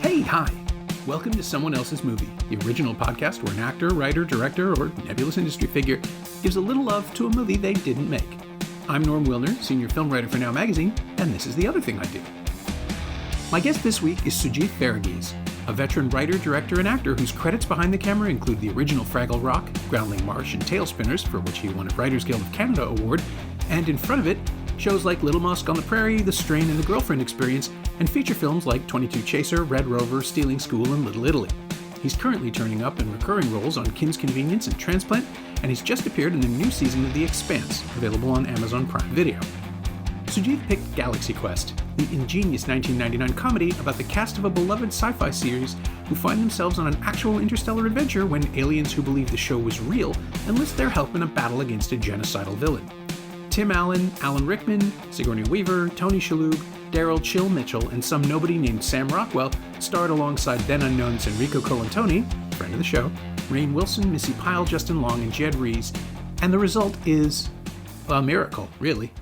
Hey, hi! Welcome to Someone Else's Movie, the original podcast where an actor, writer, director, or nebulous industry figure gives a little love to a movie they didn't make. I'm Norm Wilner, senior film writer for Now Magazine, and this is the other thing I do. My guest this week is Sugith Varughese, a veteran writer, director, and actor whose credits behind the camera include the original Fraggle Rock, Groundling Marsh, and Tailspinners, for which he won a Writers Guild of Canada award, and in front of it, shows like Little Mosque on the Prairie, The Strain, and The Girlfriend Experience, and feature films like 22 Chaser, Red Rover, Stealing School, and Little Italy. He's currently turning up in recurring roles on Kim's Convenience and Transplant, and he's just appeared in the new season of The Expanse, available on Amazon Prime Video. Sugith picked Galaxy Quest, the ingenious 1999 comedy about the cast of a beloved sci-fi series who find themselves on an actual interstellar adventure when aliens who believe the show was real enlist their help in a battle against a genocidal villain. Tim Allen, Alan Rickman, Sigourney Weaver, Tony Shalhoub, Daryl Chill Mitchell, and some nobody named Sam Rockwell starred alongside then-unknowns Enrico Colantoni, friend of the show, Rainn Wilson, Missy Pyle, Justin Long, and Jed Rees, and the result is a miracle, really.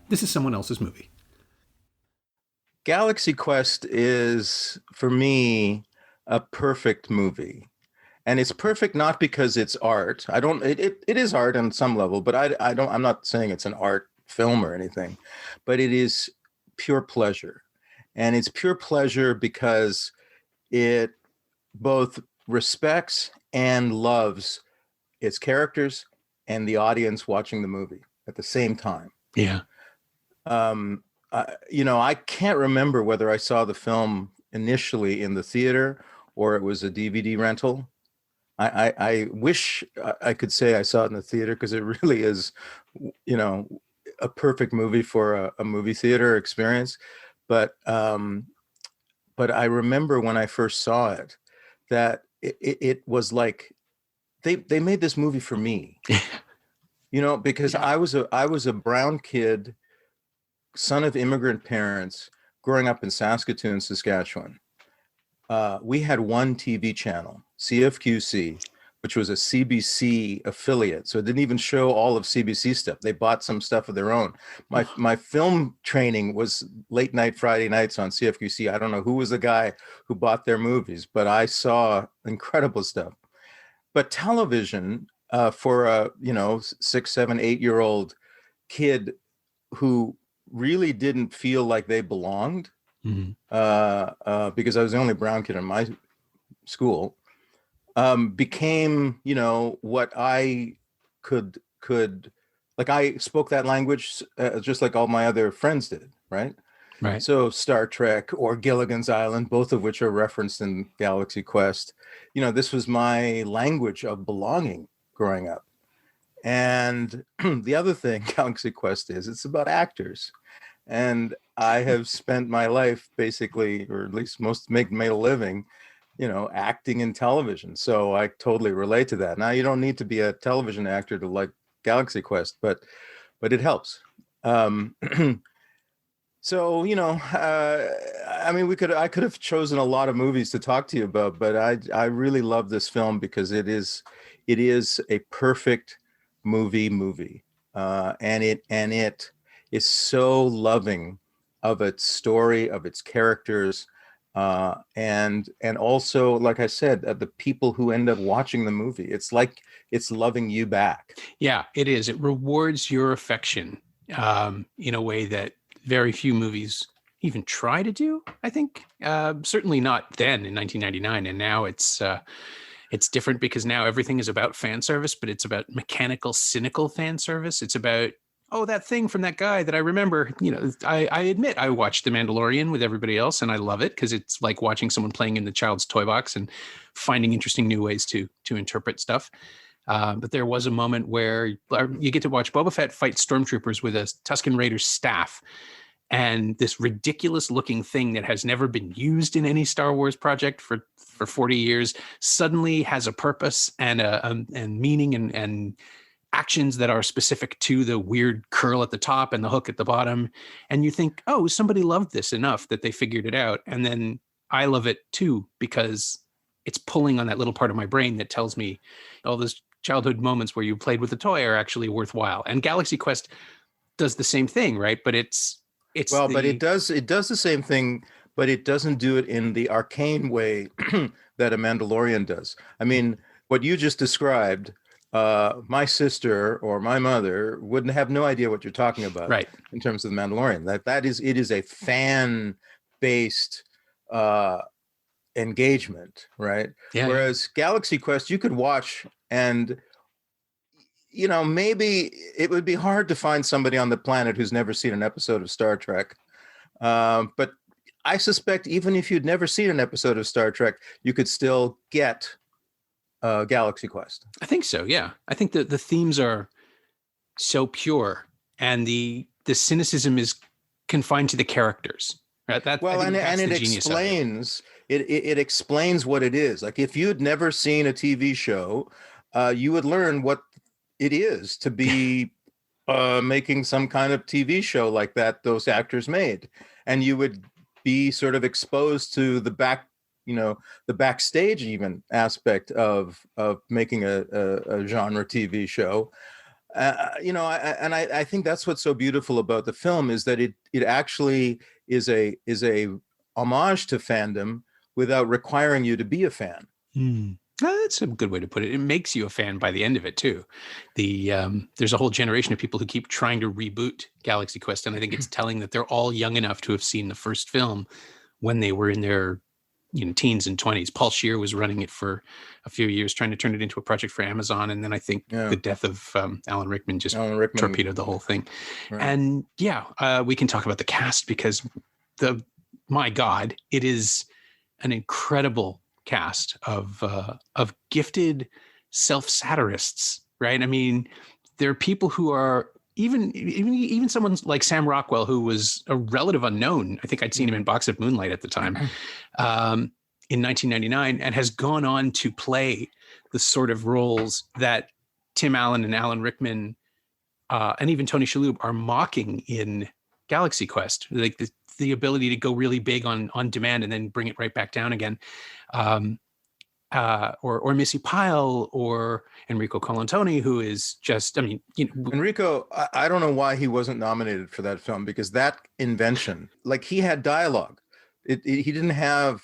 This is Someone Else's Movie. Galaxy Quest is, for me, a perfect movie. And it's perfect not because it's art. It is art on some level, but I'm not saying it's an art film or anything, but it is pure pleasure. And it's pure pleasure because it both respects and loves its characters and the audience watching the movie at the same time. Yeah. I can't remember whether I saw the film initially in the theater or it was a DVD rental. I wish I could say I saw it in the theater because it really is, a perfect movie for a movie theater experience. But I remember when I first saw it that it was like they made this movie for me, because I was a brown kid, son of immigrant parents, growing up in Saskatoon, Saskatchewan. We had one TV channel, CFQC, which was a CBC affiliate. So it didn't even show all of CBC stuff. They bought some stuff of their own. My film training was late night Friday nights on CFQC. I don't know who was the guy who bought their movies, but I saw incredible stuff. But television for a 6, 7, 8-year-old kid who really didn't feel like they belonged, because I was the only brown kid in my school, became, what I could like. I spoke that language just like all my other friends did, right? Right. So Star Trek or Gilligan's Island, both of which are referenced in Galaxy Quest, this was my language of belonging growing up. And the other thing Galaxy Quest is, it's about actors. And I have spent my life basically, or at least made a living, acting in television. So I totally relate to that. Now, you don't need to be a television actor to like Galaxy Quest, but it helps. So, I could have chosen a lot of movies to talk to you about, but I really love this film because it is a perfect movie. And it is so loving of its story, of its characters, and also, like I said, the people who end up watching the movie. It's like it's loving you back. Yeah, it is. It rewards your affection in a way that very few movies even try to do, I think. Certainly not then in 1999. And now it's different because now everything is about fan service, but it's about mechanical, cynical fan service. It's about, that thing from that guy that I remember. I admit I watched The Mandalorian with everybody else, and I love it because it's like watching someone playing in the child's toy box and finding interesting new ways to interpret stuff. But there was a moment where you get to watch Boba Fett fight stormtroopers with a Tusken Raiders staff, and this ridiculous looking thing that has never been used in any Star Wars project for 40 years suddenly has a purpose and meaning and actions that are specific to the weird curl at the top and the hook at the bottom. And you think, somebody loved this enough that they figured it out. And then I love it too, because it's pulling on that little part of my brain that tells me all those childhood moments where you played with a toy are actually worthwhile. And Galaxy Quest does the same thing, right? But it does the same thing, but it doesn't do it in the arcane way that a Mandalorian does. I mean, what you just described, my sister or my mother wouldn't have no idea what you're talking about Right. in terms of the Mandalorian. It is a fan-based engagement, right? Yeah. Whereas Galaxy Quest, you could watch and maybe it would be hard to find somebody on the planet who's never seen an episode of Star Trek. But I suspect even if you'd never seen an episode of Star Trek, you could still get Galaxy Quest. I think so. Yeah. I think that the themes are so pure and the cynicism is confined to the characters. Right. It explains it explains what it is. Like if you'd never seen a TV show, you would learn what it is to be making some kind of TV show like that those actors made, and you would be sort of exposed to the backstage even aspect of making a genre TV show. I think that's what's so beautiful about the film is that it actually is a homage to fandom without requiring you to be a fan. That's a good way to put it. It makes you a fan by the end of it too. There's a whole generation of people who keep trying to reboot Galaxy Quest, and I think it's telling that they're all young enough to have seen the first film when they were in their teens and 20s. Paul Scheer was running it for a few years, trying to turn it into a project for Amazon, and then I think the death of Alan Rickman torpedoed the whole thing. Right. And we can talk about the cast because my God, it is an incredible cast of gifted self-satirists, right? I mean, there are people who are even someone like Sam Rockwell, who was a relative unknown. I think I'd seen him in Box of Moonlight at the time, in 1999, and has gone on to play the sort of roles that Tim Allen and Alan Rickman and even Tony Shalhoub are mocking in Galaxy Quest, like the ability to go really big on demand and then bring it right back down again. Or Missy Pyle or Enrico Colantoni, who is just, Enrico, I don't know why he wasn't nominated for that film, because that invention, like he had dialogue. He didn't have,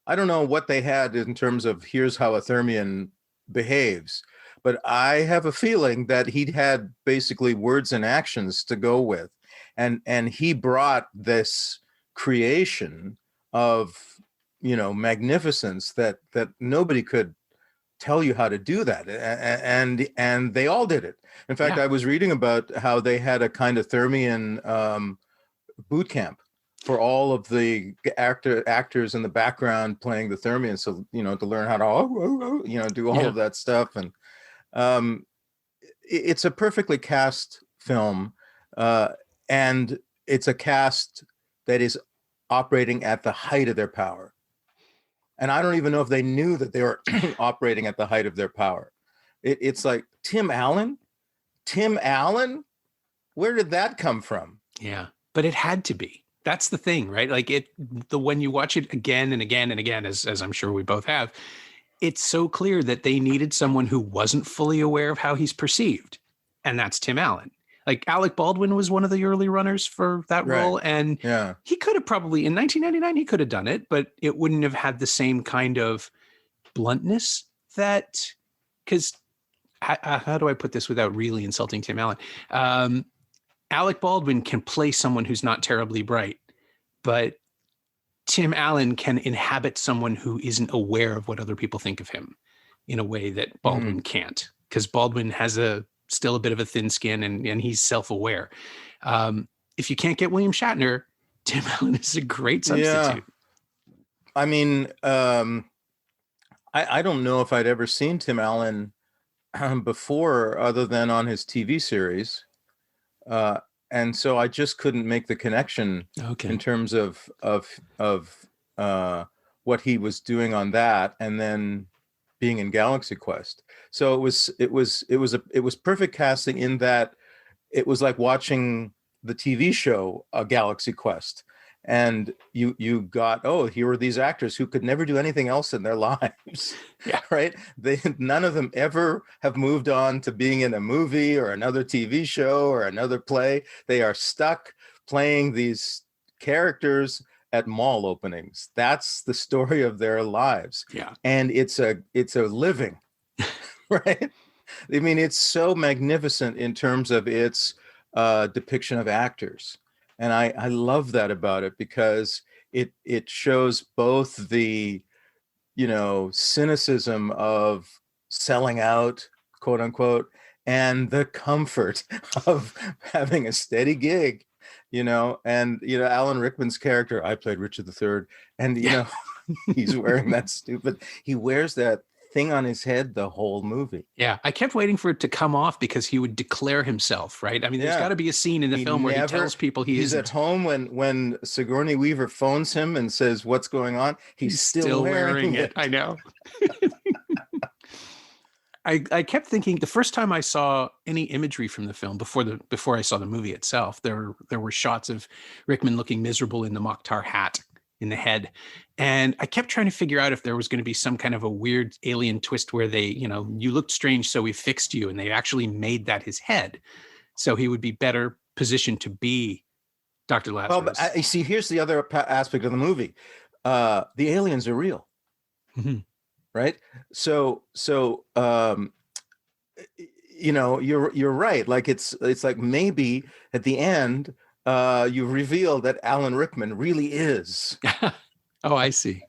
I don't know what they had in terms of here's how a Thermian behaves, but I have a feeling that he'd had basically words and actions to go with. And he brought this creation of magnificence that nobody could tell you how to do that, and they all did it. In fact, I was reading about how they had a kind of Thermian boot camp for all of the actors in the background playing the Thermian, so to learn how to do all of that stuff. And it's a perfectly cast film, and it's a cast that is operating at the height of their power. And I don't even know if they knew that they were operating at the height of their power. It's like Tim Allen? Where did that come from? Yeah, but it had to be. That's the thing, right? Like when you watch it again and again and again, as I'm sure we both have, it's so clear that they needed someone who wasn't fully aware of how he's perceived. And that's Tim Allen. Like Alec Baldwin was one of the early runners for that role. And he could have probably, in 1999, he could have done it, but it wouldn't have had the same kind of bluntness because how do I put this without really insulting Tim Allen? Alec Baldwin can play someone who's not terribly bright, but Tim Allen can inhabit someone who isn't aware of what other people think of him in a way that Baldwin can't, because Baldwin has still a bit of a thin skin and he's self-aware. If you can't get William Shatner, Tim Allen is a great substitute. I mean, I don't know if I'd ever seen Tim Allen before other than on his TV series. And so I just couldn't make the connection in terms of what he was doing on that and then being in Galaxy Quest. So it was perfect casting in that it was like watching the TV show Galaxy Quest, and you got, here were these actors who could never do anything else in their lives. Right? None of them ever have moved on to being in a movie or another TV show or another play. They are stuck playing these characters at mall openings. That's the story of their lives. Yeah. And it's a living, right? I mean, it's so magnificent in terms of its depiction of actors. And I love that about it, because it shows both the, cynicism of selling out, quote unquote, and the comfort of having a steady gig, and, Alan Rickman's character, I played Richard III, and, he's wearing he wears that thing on his head the whole movie. Yeah, I kept waiting for it to come off because he would declare himself, right? I mean, there's got to be a scene in the film where he tells people he's at home when Sigourney Weaver phones him and says, "What's going on?" He's still wearing it. I know. I kept thinking the first time I saw any imagery from the film before I saw the movie itself, there were shots of Rickman looking miserable in the Mokhtar hat in the head. And I kept trying to figure out if there was going to be some kind of a weird alien twist where they, you looked strange, so we fixed you. And they actually made that his head. So he would be better positioned to be Dr. Lazarus. Well, but see, here's the other aspect of the movie. The aliens are real. Mm-hmm. Right. So, you're right. Like it's like maybe at the end, you reveal that Alan Rickman really is. Oh, I see.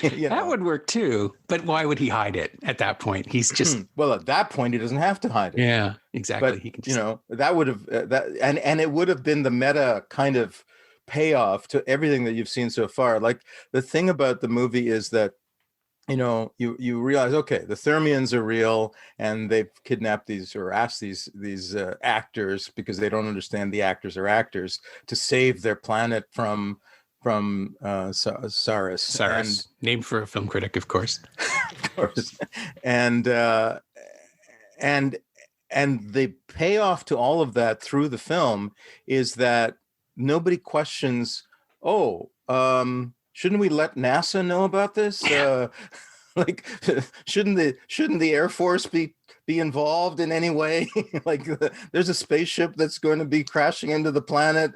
That would work too. But why would he hide it at that point? He's just well, at that point, he doesn't have to hide it. Yeah, exactly. But he can just... that would have and it would have been the meta kind of payoff to everything that you've seen so far. Like the thing about the movie is that you realize, okay, the Thermians are real, and they've kidnapped these or asked these actors, because they don't understand the actors are actors, to save their planet from Saris. Saris, named for a film critic, of course. Of course. And the payoff to all of that through the film is that nobody questions, shouldn't we let NASA know about this? Like, shouldn't the Air Force be involved in any way? Like, there's a spaceship that's going to be crashing into the planet.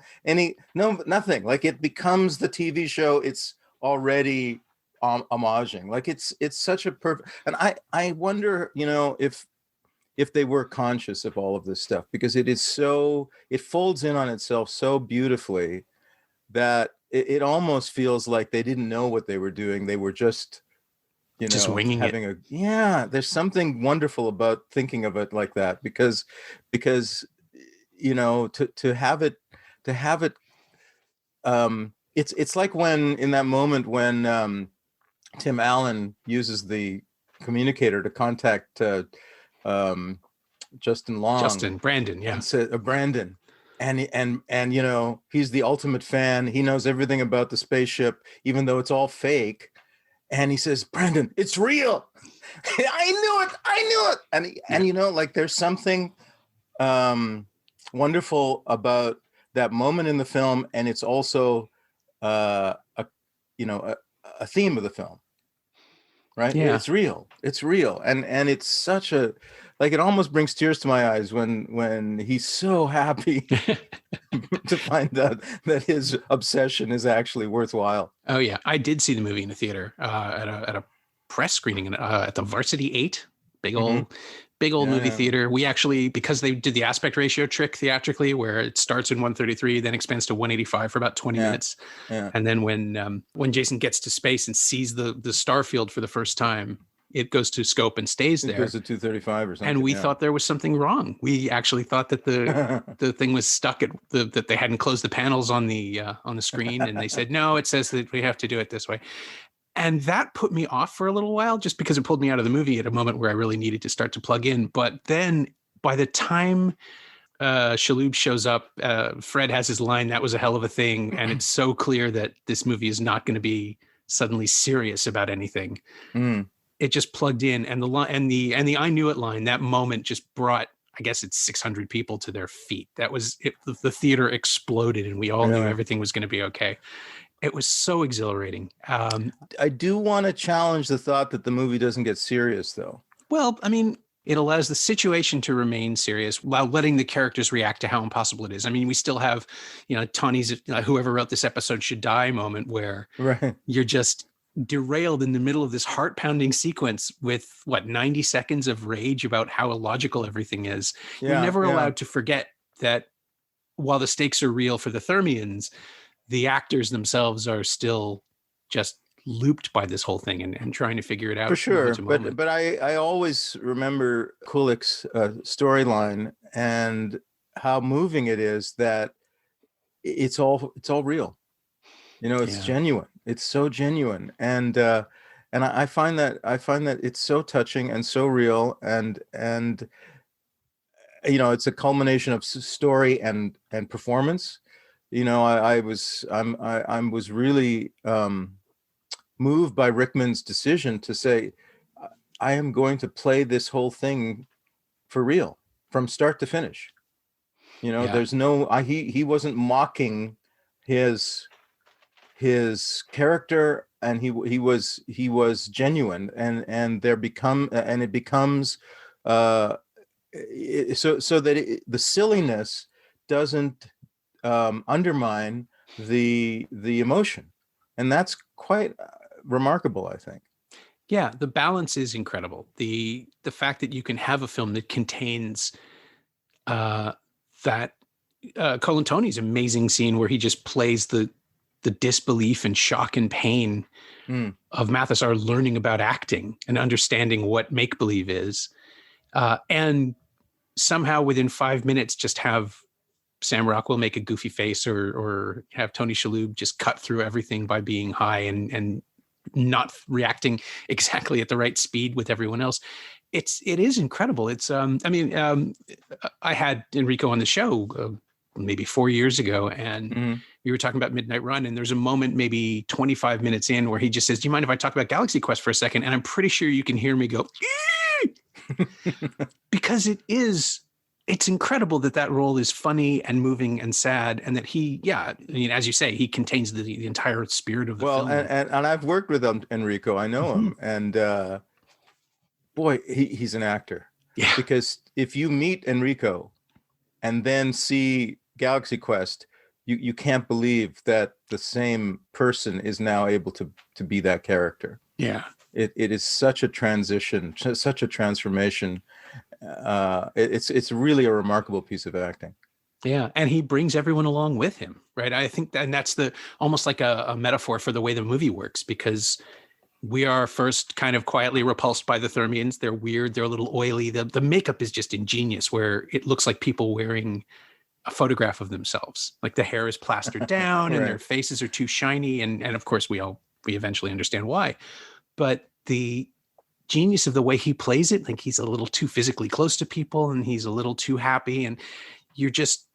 Nothing. Like, it becomes the TV show. It's already homaging. Like, it's such a perfect. And I wonder, if they were conscious of all of this stuff, because it folds in on itself so beautifully that it almost feels like they didn't know what they were doing. They were just, winging it. There's something wonderful about thinking of it like that, because to have it, it's like when, in that moment when Tim Allen uses the communicator to contact Brandon, yeah. And said, Brandon. And he's the ultimate fan. He knows everything about the spaceship, even though it's all fake. And he says, Brandon, it's real. I knew it. And like there's something wonderful about that moment in the film, and it's also a theme of the film, right? Yeah, it's real. And it's such a, like, it almost brings tears to my eyes when he's so happy to find out that his obsession is actually worthwhile. Oh yeah, I did see the movie in the theater at a press screening at the Varsity 8, big old movie theater. We actually, because they did the aspect ratio trick theatrically, where it starts in 133, then expands to 185 for about 20 minutes, and then when Jason gets to space and sees the star field for the first time, it goes to scope and stays there. It goes to 235 or something. And we thought there was something wrong. We actually thought that the thing was stuck at that they hadn't closed the panels on the screen, and they said, no, it says that we have to do it this way. And that put me off for a little while, just because it pulled me out of the movie at a moment where I really needed to start to plug in. But then by the time Shaloub shows up, Fred has his line, "That was a hell of a thing." And it's so clear that this movie is not going to be suddenly serious about anything. It just plugged in, and the "I knew it" line, that moment just brought, I guess it's 600 people to their feet. That was it. The theater exploded, and we all knew everything was going to be okay. It was so exhilarating. I do want to challenge the thought that the movie doesn't get serious, though. Well, I mean, it allows the situation to remain serious while letting the characters react to how impossible it is. I mean, we still have, Tawny's whoever wrote this episode should die moment where Right. you're just derailed in the middle of this heart-pounding sequence with 90 seconds of rage about how illogical everything is. You're never allowed to forget that while the stakes are real for the Thermians, the actors themselves are still just looped by this whole thing and trying to figure it out. For sure. But I always remember Kulik's storyline and how moving it is that it's all real. It's genuine. It's so genuine. And I find that it's so touching and so real and it's a culmination of story and performance. I was really moved by Rickman's decision to say, I am going to play this whole thing for real from start to finish. There's no, he wasn't mocking his character, and he was genuine, and it becomes so that the silliness doesn't undermine the emotion, and that's quite remarkable, I think. Yeah, the balance is incredible. The fact that you can have a film that contains that Colin Tony's amazing scene where he just plays the disbelief and shock and pain of Mathesar learning about acting and understanding what make-believe is, and somehow within 5 minutes just have Sam Rockwell make a goofy face or have Tony Shalhoub just cut through everything by being high and not reacting exactly at the right speed with everyone else. It is incredible. It's I had Enrico on the show maybe 4 years ago, and we were talking about Midnight Run, and there's a moment maybe 25 minutes in where he just says, do you mind if I talk about Galaxy Quest for a second? And I'm pretty sure you can hear me go, because it's incredible that role is funny and moving and sad, and that as you say, he contains the entire spirit of the film. And I've worked with Enrico. I know him, and boy, he's an actor. Yeah. Because if you meet Enrico and then see Galaxy Quest, you can't believe that the same person is now able to be that character. Yeah. It is such a transition, such a transformation. It's really a remarkable piece of acting. Yeah, and he brings everyone along with him, right? I think that's almost like a metaphor for the way the movie works, because we are first kind of quietly repulsed by the Thermians. They're weird. They're a little oily. The makeup is just ingenious, where it looks like people wearing a photograph of themselves. Like the hair is plastered down and their faces are too shiny. And of course we eventually understand why. But the genius of the way he plays it, like he's a little too physically close to people and he's a little too happy. And you're just,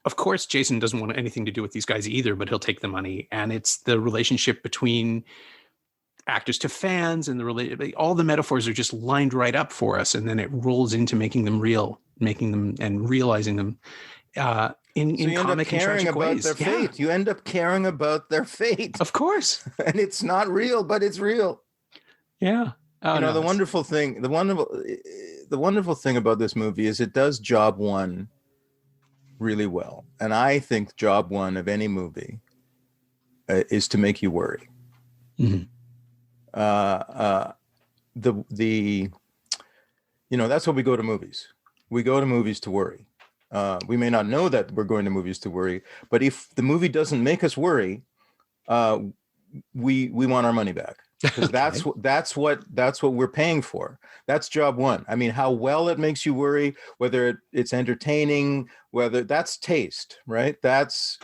of course, Jason doesn't want anything to do with these guys either, but he'll take the money. And it's the relationship between actors to fans and all the metaphors are just lined right up for us. And then it rolls into making them real, making them and realizing them in comic and tragic ways. Their fate. You end up caring about their fate. Of course. And it's not real, but it's real. Yeah. The wonderful thing about this movie is it does job one really well. And I think job one of any movie is to make you worry. Mm-hmm. That's what we go to movies. We go to movies to worry. We may not know that we're going to movies to worry, but if the movie doesn't make us worry, we want our money back, because Okay. that's what we're paying for. That's job one. I mean, how well it makes you worry, whether it's entertaining, whether that's taste, right? Those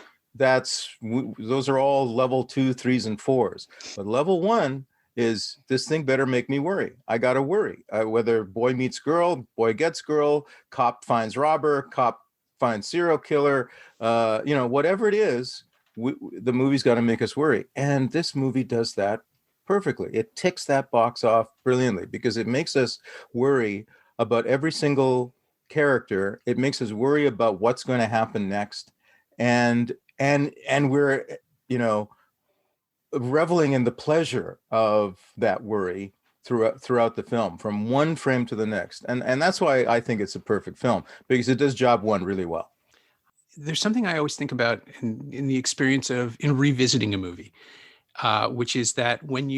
are all level 2, 3s, and 4s. But level 1 is this thing better make me worry. I got to worry. Whether boy meets girl, boy gets girl, cop finds robber, cop finds serial killer, whatever it is, the movie's got to make us worry. And this movie does that perfectly. It ticks that box off brilliantly, because it makes us worry about every single character. It makes us worry about what's going to happen next. And we're, reveling in the pleasure of that worry throughout the film, from one frame to the next. And that's why I think it's a perfect film, because it does job one really well. There's something I always think about in the experience of in revisiting a movie, which is that when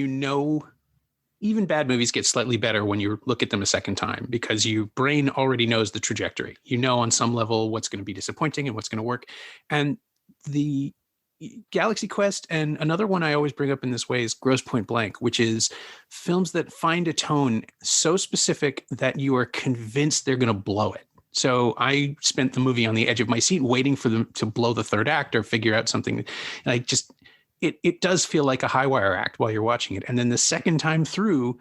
even bad movies get slightly better when you look at them a second time, because your brain already knows the trajectory. You know on some level what's going to be disappointing and what's going to work. And the Galaxy Quest, and another one I always bring up in this way is Grosse Pointe Blank, which is films that find a tone so specific that you are convinced they're going to blow it. So I spent the movie on the edge of my seat waiting for them to blow the third act or figure out something. And it does feel like a high wire act while you're watching it. And then the second time through,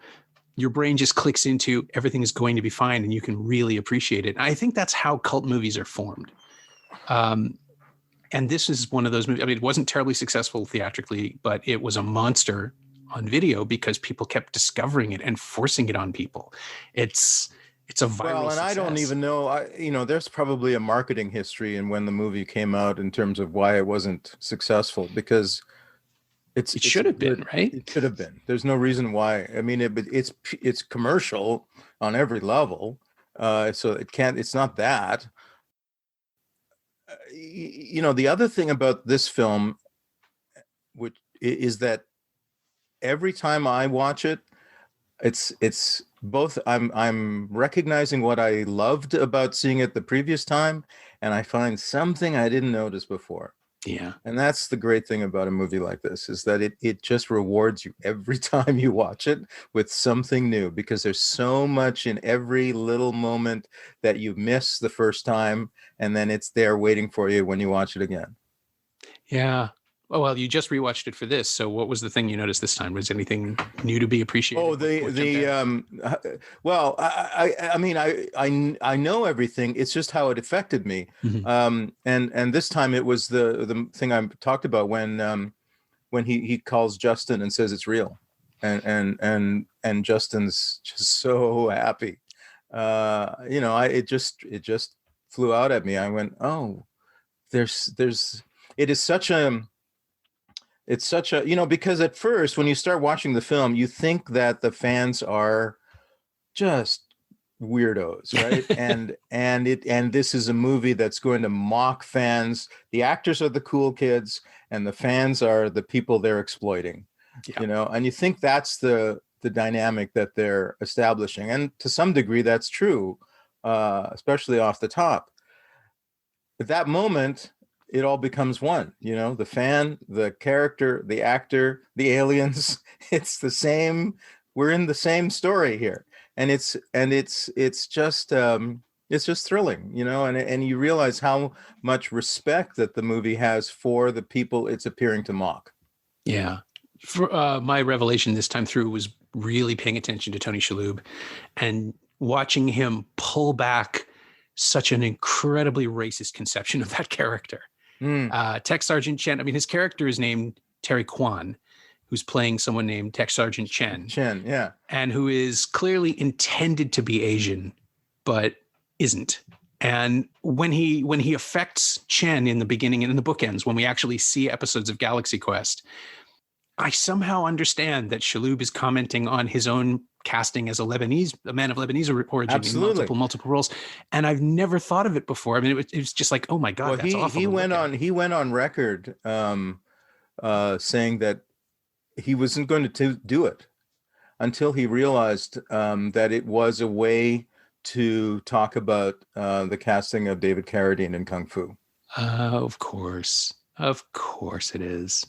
your brain just clicks into everything is going to be fine and you can really appreciate it. And I think that's how cult movies are formed. And this is one of those movies. I mean, it wasn't terribly successful theatrically, but it was a monster on video because people kept discovering it and forcing it on people. It's a viral success. I don't even know. There's probably a marketing history in when the movie came out in terms of why it wasn't successful, because it should have been, right? It should have been. There's no reason why. I mean, it's commercial on every level, so it's not that. The other thing about this film, which is that every time I watch it, it's both I'm recognizing what I loved about seeing it the previous time, and I find something I didn't notice before. Yeah. And that's the great thing about a movie like this, is that it just rewards you every time you watch it with something new, because there's so much in every little moment that you miss the first time, and then it's there waiting for you when you watch it again. Yeah. Oh, well, you just rewatched it for this. So what was the thing you noticed this time? Was anything new to be appreciated? Oh, I know everything. It's just how it affected me. Mm-hmm. And this time it was the thing I talked about when he calls Justin and says it's real, and Justin's just so happy. It just flew out at me. I went, oh, it's such a, because at first when you start watching the film, you think that the fans are just weirdos, right? and this is a movie that's going to mock fans. The actors are the cool kids and the fans are the people they're exploiting. Yeah. And you think that's the dynamic that they're establishing. And to some degree that's true, especially off the top. At that moment, it all becomes one, the fan, the character, the actor, the aliens. It's the same. We're in the same story here, and it's just thrilling, and you realize how much respect that the movie has for the people it's appearing to mock. Yeah, for my revelation this time through was really paying attention to Tony Shalhoub and watching him pull back such an incredibly racist conception of that character. Tech Sergeant Chen. I mean, his character is named Terry Kwan, who's playing someone named Tech Sergeant Chen. Chen, yeah. And who is clearly intended to be Asian, but isn't. And when he affects Chen in the beginning and in the bookends, when we actually see episodes of Galaxy Quest, I somehow understand that Shalhoub is commenting on his own casting as a man of Lebanese origin. Absolutely. in multiple roles, and I've never thought of it before. I mean, it was just like, oh my god, that's awful. He went on record saying that he wasn't going to do it until he realized that it was a way to talk about the casting of David Carradine in Kung Fu. Of course it is.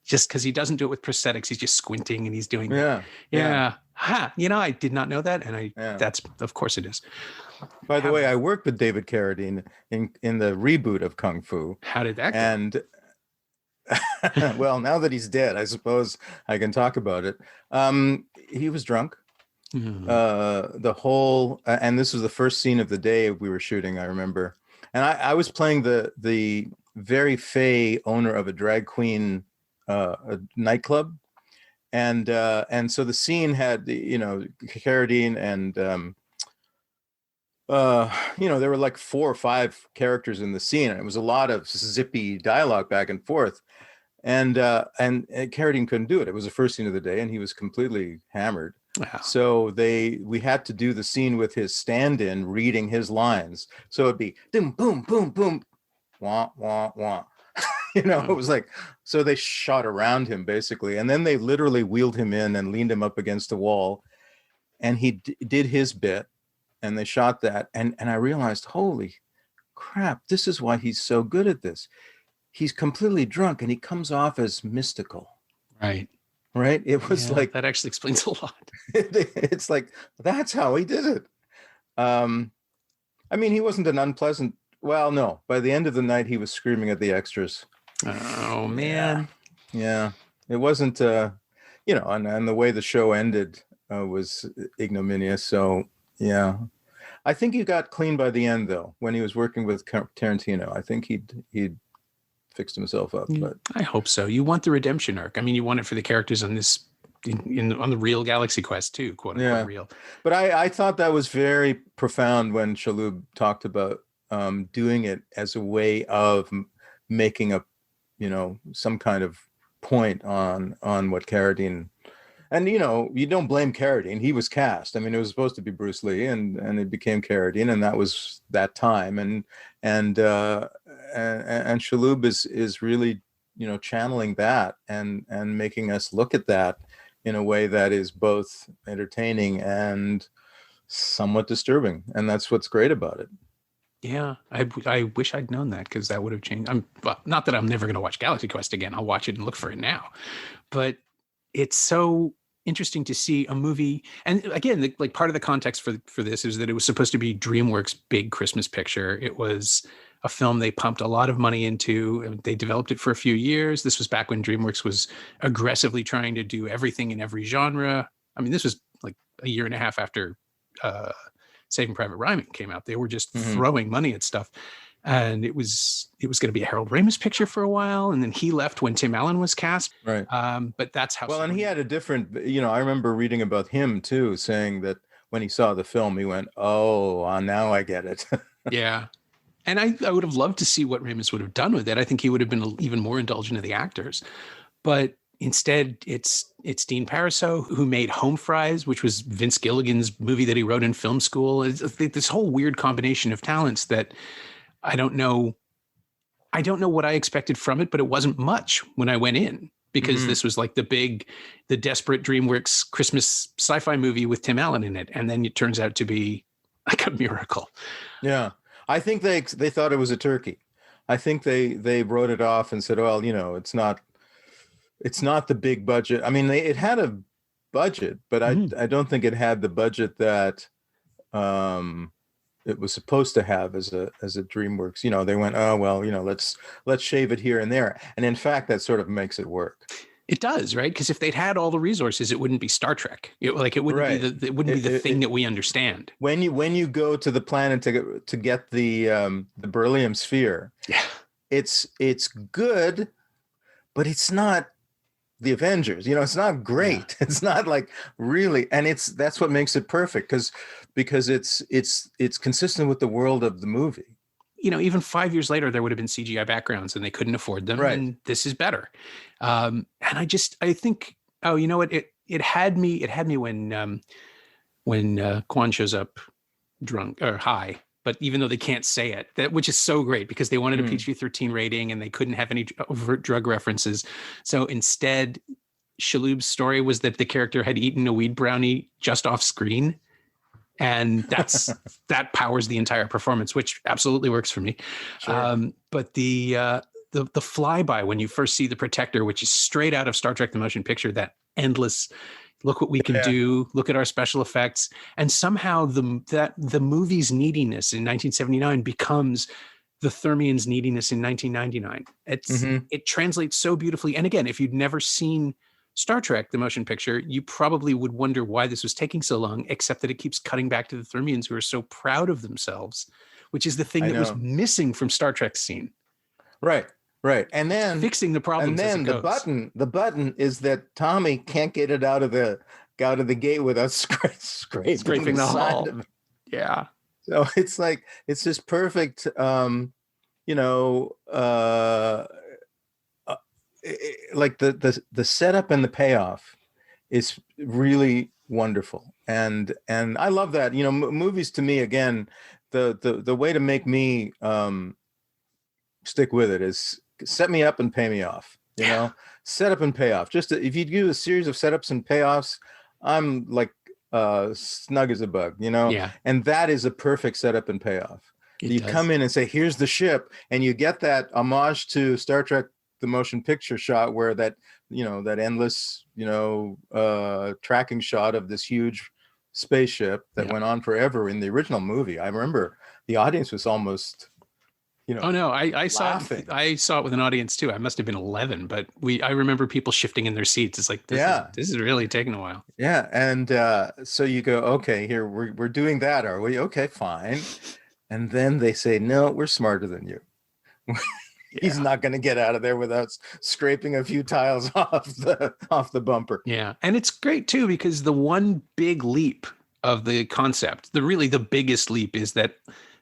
Just because he doesn't do it with prosthetics, he's just squinting and he's doing yeah. Ha! I did not know that, and that's of course it is. By the way, I worked with David Carradine in the reboot of Kung Fu. How did that go? And well, now that he's dead, I suppose I can talk about it. He was drunk. The whole and this was the first scene of the day we were shooting, I remember, and I was playing the very fey owner of a drag queen a nightclub, and so the scene had Carradine and there were like 4 or 5 characters in the scene, and it was a lot of zippy dialogue back and forth, and Carradine couldn't do it. It was the first scene of the day, and he was completely hammered, Wow. So we had to do the scene with his stand-in reading his lines. So it'd be boom, boom, boom, boom, wah, wah, wah. It was like, so they shot around him basically. And then they literally wheeled him in and leaned him up against a wall. And he did his bit and they shot that. And I realized, holy crap, this is why he's so good at this. He's completely drunk and he comes off as mystical. Right. Right. It was like, that actually explains a lot. It's like, that's how he did it. I mean, he wasn't an unpleasant, well, no, by the end of the night, he was screaming at the extras. Oh, man. Yeah. It wasn't, and the way the show ended was ignominious. So, yeah. I think he got clean by the end, though, when he was working with Tarantino. I think he'd fixed himself up. But I hope so. You want the redemption arc. I mean, you want it for the characters on this, on the real Galaxy Quest too, quote unquote real. But I thought that was very profound when Shalhoub talked about doing it as a way of making a, some kind of point on what Carradine, and you don't blame Carradine. He was cast. I mean, it was supposed to be Bruce Lee, and it became Carradine, and that was that time. And Shalhoub is really channeling that and making us look at that in a way that is both entertaining and somewhat disturbing, and that's what's great about it. Yeah, I wish I'd known that, because that would have changed. Not that I'm never going to watch Galaxy Quest again. I'll watch it and look for it now, but it's so interesting to see a movie. And again, like part of the context for this is that it was supposed to be DreamWorks' big Christmas picture. It was a film they pumped a lot of money into, and they developed it for a few years. This was back when DreamWorks was aggressively trying to do everything in every genre. I mean, this was like a year and a half after Saving Private Ryan came out. They were just throwing money at stuff. And it was going to be a Harold Ramis picture for a while, and then he left when Tim Allen was cast. Right. But that's how. Well, and he had a different. I remember reading about him too, saying that when he saw the film, he went, "Oh, now I get it." Yeah, and I would have loved to see what Ramis would have done with it. I think he would have been even more indulgent of the actors, but instead, it's Dean Parisot who made Home Fries, which was Vince Gilligan's movie that he wrote in film school. It's this whole weird combination of talents that. I don't know what I expected from it, but it wasn't much when I went in, because this was like the desperate DreamWorks Christmas sci-fi movie with Tim Allen in it. And then it turns out to be like a miracle. Yeah. I think they thought it was a turkey. I think they wrote it off and said, well, it's not the big budget. I mean, it had a budget, but I don't think it had the budget that, it was supposed to have as a DreamWorks. They went, oh well, let's shave it here and there, and in fact, that sort of makes it work. It does, right? Because if they'd had all the resources, it wouldn't be Star Trek. It wouldn't be the thing that we understand. When you go to the planet to get the beryllium sphere, it's good, but it's not the Avengers. It's not great. Yeah. It's not like really, and that's what makes it perfect, because it's consistent with the world of the movie. Even 5 years later, there would have been CGI backgrounds and they couldn't afford them. Right. And this is better. And I think, oh, you know what? It had me when Quan shows up drunk or high, but even though they can't say it, which is so great, because they wanted a PG-13 rating and they couldn't have any overt drug references. So instead, Shalhoub's story was that the character had eaten a weed brownie just off screen. And that powers the entire performance, which absolutely works for me. Sure. But the flyby when you first see the Protector, which is straight out of Star Trek: The Motion Picture, that endless look what we can do, look at our special effects, and somehow the movie's neediness in 1979 becomes the Thermians' neediness in 1999. It translates so beautifully. And again, if you'd never seen Star Trek: The Motion Picture, you probably would wonder why this was taking so long, except that it keeps cutting back to the Thermians, who are so proud of themselves, which is the thing that was missing from Star Trek's scene. Right. And then fixing the problems. And then the button is that Tommy can't get it out of the gate without scraping the hull. Yeah. So it's like, it's just perfect. Like the setup and the payoff is really wonderful. And I love that. Movies to me, again, the way to make me stick with it is set me up and pay me off. Set up and pay off. Just if you do a series of setups and payoffs, I'm like snug as a bug. Yeah. And that is a perfect setup and payoff. You come in and say, here's the ship, and you get that homage to Star Trek the motion picture shot where that endless tracking shot of this huge spaceship that went on forever in the original movie. I remember the audience was almost oh no, I saw laughing. I saw it with an audience too. I must have been 11, but I remember people shifting in their seats. It's like this is really taking a while. Yeah. And so you go, okay, here we're doing that, are we? Okay, fine. And then they say, no, we're smarter than you. He's not going to get out of there without scraping a few tiles off the bumper. Yeah. And it's great too, because the one big leap of the concept, the biggest leap, is that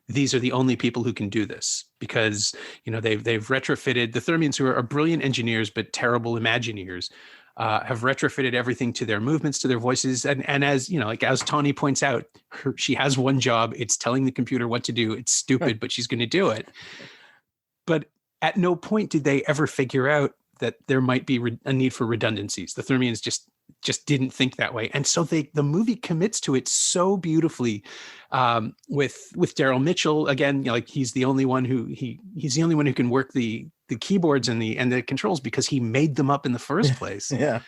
these are the only people who can do this, because they've retrofitted the Thermians, who are brilliant engineers but terrible Imagineers, have retrofitted everything to their movements, to their voices, and as as Tawny points out, she has one job. It's telling the computer what to do. It's stupid, but she's going to do it. But at no point did they ever figure out that there might be a need for redundancies. The Thermians just didn't think that way, and so the movie commits to it so beautifully. With Daryl Mitchell again, he's the only one who can work the keyboards and the controls, because he made them up in the first place. Yeah.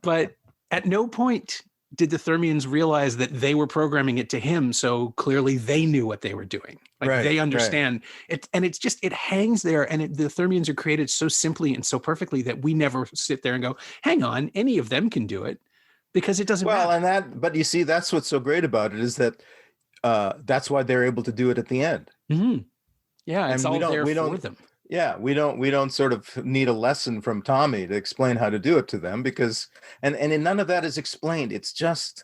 But at no point did the Thermians realize that they were programming it to him. So clearly they knew what they were doing. They understand it. And it's just, it hangs there. And the Thermians are created so simply and so perfectly that we never sit there and go, hang on, any of them can do it, because it doesn't matter. But you see, that's what's so great about it, is that that's why they're able to do it at the end. Mm-hmm. Yeah. It's all there for them. Yeah, we don't sort of need a lesson from Tommy to explain how to do it to them, because and none of that is explained. It's just,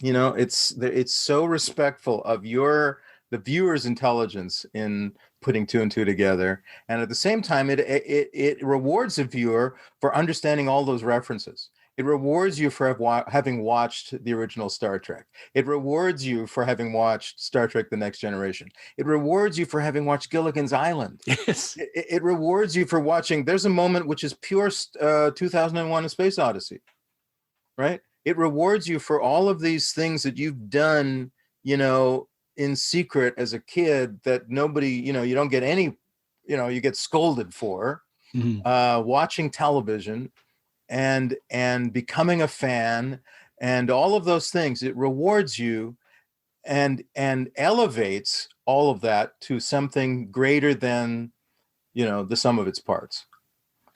it's so respectful of the viewer's intelligence in putting two and two together, and at the same time, it rewards the viewer for understanding all those references. It rewards you for having watched the original Star Trek. It rewards you for having watched Star Trek: The Next Generation. It rewards you for having watched Gilligan's Island. Yes. It rewards you for watching. There's a moment which is pure 2001: A Space Odyssey, right? It rewards you for all of these things that you've done, in secret as a kid, that nobody, you don't get any, you get scolded for. Mm-hmm. Watching television. And becoming a fan, and all of those things, it rewards you and elevates all of that to something greater than, the sum of its parts.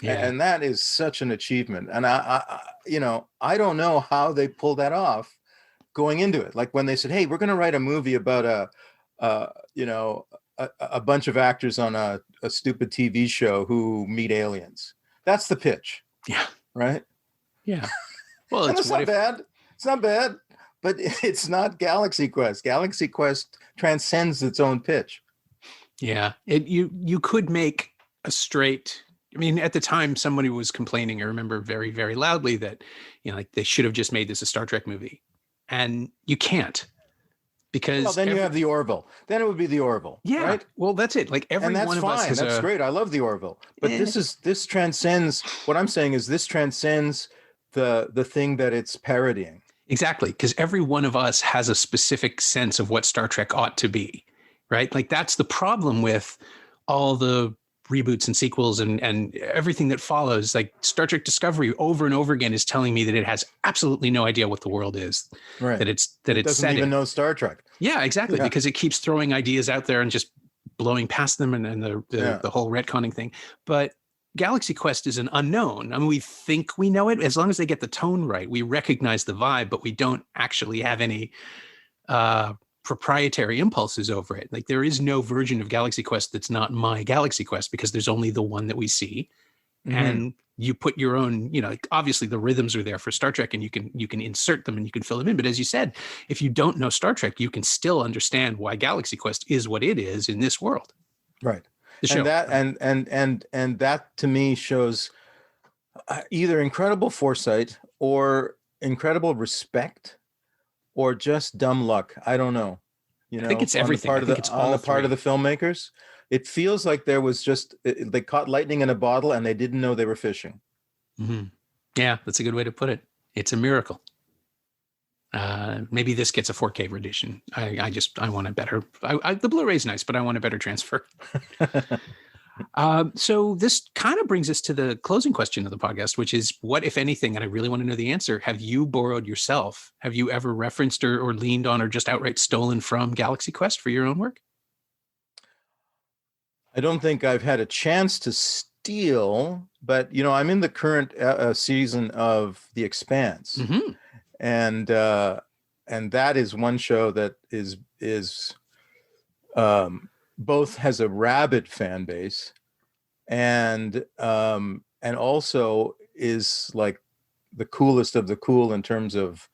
Yeah. And that is such an achievement. And I don't know how they pulled that off going into it. Like when they said, hey, we're going to write a movie about a bunch of actors on a stupid TV show who meet aliens. That's the pitch. Yeah. Right? Yeah. Well, it's not bad. It's not bad, but it's not Galaxy Quest. Galaxy Quest transcends its own pitch. Yeah. You could make a straight, at the time somebody was complaining, I remember very, very loudly, that, they should have just made this a Star Trek movie. And you can't. Because then you have the Orville. Then it would be the Orville. Yeah. Right? Well, that's it. Like every one of us has That's great. I love the Orville. But this transcends. What I'm saying is this transcends the thing that it's parodying. Exactly. Because every one of us has a specific sense of what Star Trek ought to be. Right. Like that's the problem with all the reboots and sequels and everything that follows. Like Star Trek Discovery over and over again is telling me that it has absolutely no idea what the world is. Right. That it doesn't even know Star Trek. Yeah, exactly. Yeah. Because it keeps throwing ideas out there and just blowing past them and the whole retconning thing. But Galaxy Quest is an unknown. We think we know it. As long as they get the tone right, we recognize the vibe, but we don't actually have any proprietary impulses over it. Like there is no version of Galaxy Quest that's not my Galaxy Quest, because there's only the one that we see. Mm-hmm. And you put your own, obviously the rhythms are there for Star Trek, and you can insert them and you can fill them in. But as you said, if you don't know Star Trek, you can still understand why Galaxy Quest is what it is in this world. Right. And that and that to me shows either incredible foresight or incredible respect or just dumb luck. I don't know. I think it's everything. I think it's all on the part of the filmmakers. It feels like there was just they caught lightning in a bottle and they didn't know they were fishing. Mm-hmm. Yeah, that's a good way to put it. It's a miracle. Maybe this gets a 4K edition. I want a better. The Blu-ray's nice, but I want a better transfer. So this kind of brings us to the closing question of the podcast, which is, what, if anything, and I really want to know the answer, have you borrowed yourself? Have you ever referenced or leaned on or just outright stolen from Galaxy Quest for your own work? I don't think I've had a chance to steal, but I'm in the current season of The Expanse, Mm-hmm. and that is one show that is both has a rabid fan base and also is like the coolest of the cool in terms of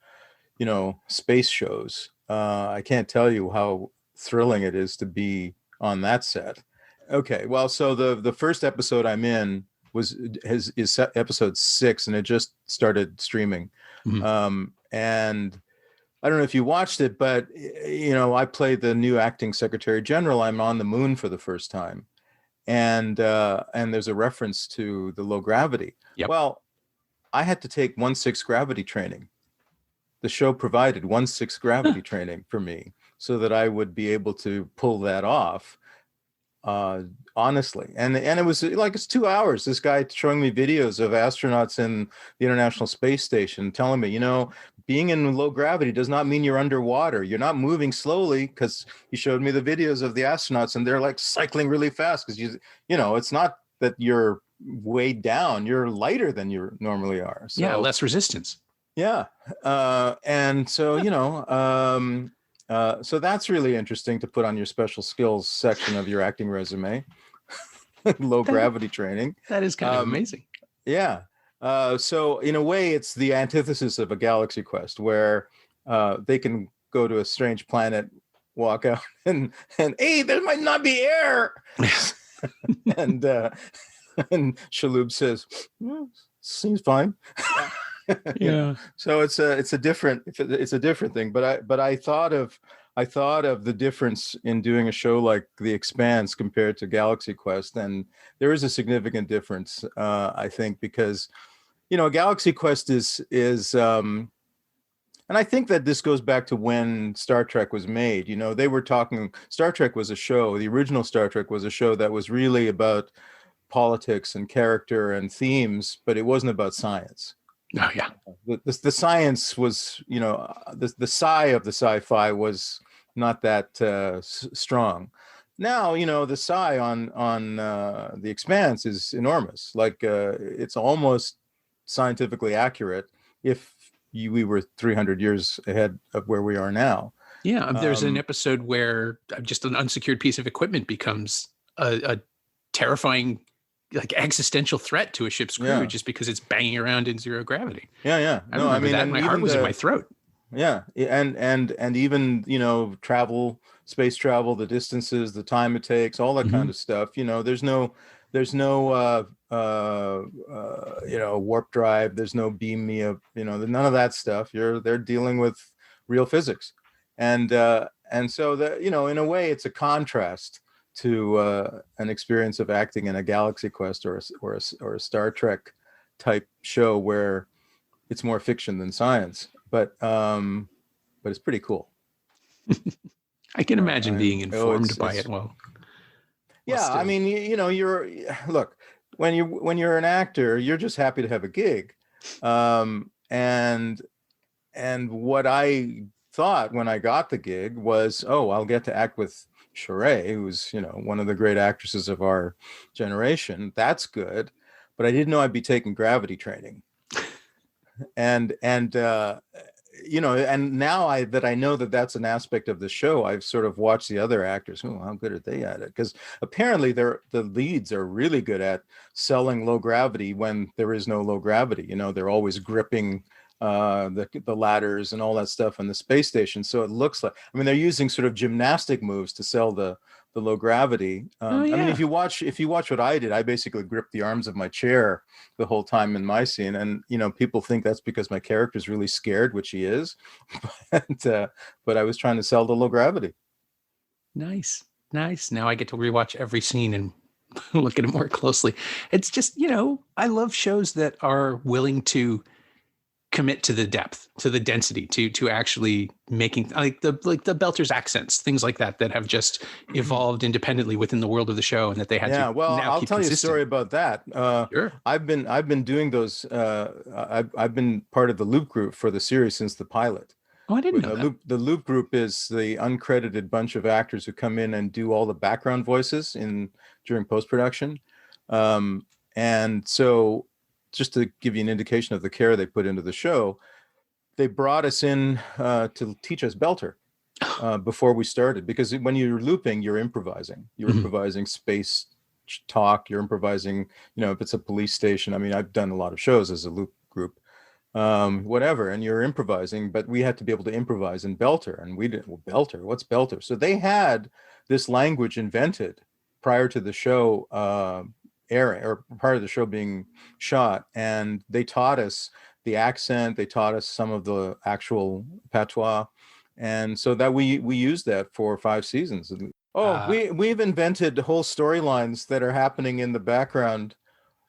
space shows. I can't tell you how thrilling it is to be on that set. Okay, well, so the first episode I'm in is episode 6, and it just started streaming. Mm-hmm. And I don't know if you watched it, but I played the new acting secretary general. I'm on the moon for the first time, and there's a reference to the low gravity. Yep. Well, I had to take 1/6 gravity training. The show provided 1/6 gravity training for me so that I would be able to pull that off. Honestly, and it was like, it's 2 hours. This guy showing me videos of astronauts in the International Space Station, telling me, being in low gravity does not mean you're underwater. You're not moving slowly, because he showed me the videos of the astronauts and they're like cycling really fast, because it's not that you're way down, you're lighter than you normally are. So, yeah, less resistance. Yeah, and so so that's really interesting to put on your special skills section of your acting resume. Low gravity training. That is kind of amazing. Yeah. So in a way, it's the antithesis of a Galaxy Quest, where they can go to a strange planet, walk out, and hey, there might not be air. and Shaloub says, seems fine. Yeah. So it's a different thing. But I thought of the difference in doing a show like The Expanse compared to Galaxy Quest, and there is a significant difference, I think, because Galaxy Quest is and I think that this goes back to when Star Trek was made. They were talking, Star Trek was a show, the original Star Trek was a show that was really about politics and character and themes, but it wasn't about science. Oh yeah. The science was, the sci of the sci-fi was not that strong. Now, the sci on The Expanse is enormous. Like it's almost scientifically accurate if we were 300 years ahead of where we are now. Yeah, there's an episode where just an unsecured piece of equipment becomes a terrifying, like, existential threat to a ship's crew, just because it's banging around in zero gravity. Yeah. I remember that. My heart was in my throat. Yeah, and even space travel, the distances, the time it takes, all that kind of stuff. There's no warp drive. There's no beam me up. None of that stuff. They're dealing with real physics, and so that in a way, it's a contrast to an experience of acting in a Galaxy Quest or a Star Trek type show where it's more fiction than science, but it's pretty cool. I can imagine being informed by it. Well, yeah, I mean, you're look, when you're an actor, you're just happy to have a gig, and what I thought when I got the gig was, oh, I'll get to act with Sheree, who's one of the great actresses of our generation. That's good, but I didn't know I'd be taking gravity training. And now that I know that that's an aspect of the show, I've sort of watched the other actors. Oh, how good are they at it? Because apparently the leads are really good at selling low gravity when there is no low gravity. They're always gripping the ladders and all that stuff in the space station. So it looks like, they're using sort of gymnastic moves to sell the the low gravity. Oh, I mean, yeah. if you watch what I did, I basically gripped the arms of my chair the whole time in my scene, and people think that's because my character's really scared, which he is, but I was trying to sell the low gravity. Nice. Now I get to rewatch every scene and look at it more closely. It's just, I love shows that are willing to commit to the depth, to the density, to actually making like the Belter's accents, things like that have just evolved independently within the world of the show, and that they had to Well, now I'll keep tell you a consistent. story about that. Sure. I've been doing those. I've been part of the Loop group for the series since the pilot. Oh, I didn't know that. The Loop group is the uncredited bunch of actors who come in and do all the background voices during post-production. And so, just to give you an indication of the care they put into the show, they brought us in to teach us Belter before we started, because when you're looping, you're improvising. You're improvising space talk. You're improvising, if it's a police station. I mean, I've done a lot of shows as a Loop group, whatever, and you're improvising, but we had to be able to improvise in Belter, and we didn't. Well, Belter, what's Belter? So they had this language invented prior to the show airing, or part of the show being shot, and they taught us the accent, they taught us some of the actual patois, and so that we used that for 5 seasons. We've invented whole storylines that are happening in the background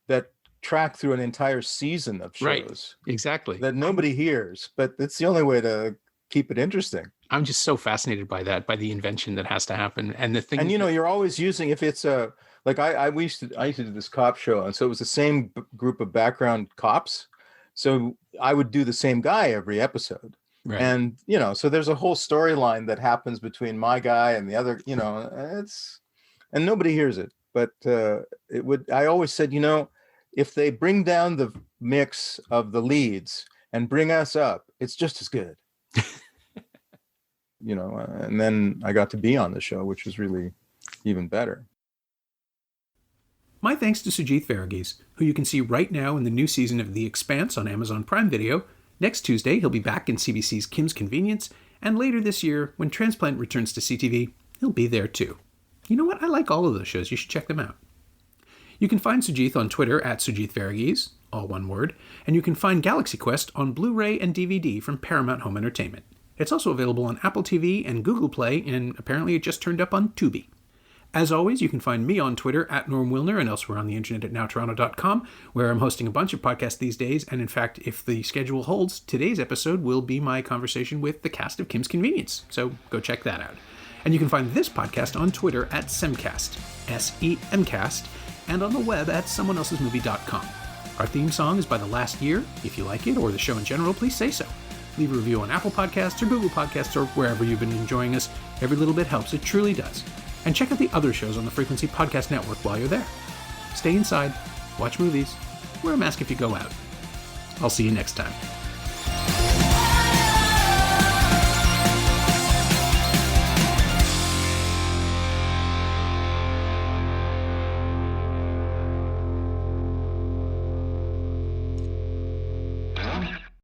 that track through an entire season of shows. Right, exactly. That nobody hears, but it's the only way to keep it interesting. I'm just so fascinated by that, by the invention that has to happen, and the thing. And you're always using, if it's a like I used to do this cop show, and so it was the same group of background cops. So I would do the same guy every episode, right. And so there's a whole storyline that happens between my guy and the other. And nobody hears it, but it would. I always said, if they bring down the mix of the leads and bring us up, it's just as good. And then I got to be on the show, which was really even better. My thanks to Sugith Varughese, who you can see right now in the new season of The Expanse on Amazon Prime Video. Next Tuesday, he'll be back in CBC's Kim's Convenience, and later this year, when Transplant returns to CTV, he'll be there too. You know what? I like all of those shows. You should check them out. You can find Sugith on Twitter at Sugith Varughese, all one word, and you can find Galaxy Quest on Blu-ray and DVD from Paramount Home Entertainment. It's also available on Apple TV and Google Play, and apparently it just turned up on Tubi. As always, you can find me on Twitter at Norm Wilner and elsewhere on the internet at nowtoronto.com, where I'm hosting a bunch of podcasts these days. And in fact, if the schedule holds, today's episode will be my conversation with the cast of Kim's Convenience. So go check that out. And you can find this podcast on Twitter at Semcast, SEMcast, and on the web at someoneelsesmovie.com. Our theme song is by The Last Year. If you like it, or the show in general, please say so. Leave a review on Apple Podcasts or Google Podcasts or wherever you've been enjoying us. Every little bit helps. It truly does. And check out the other shows on the Frequency Podcast Network while you're there. Stay inside, watch movies, wear a mask if you go out. I'll see you next time.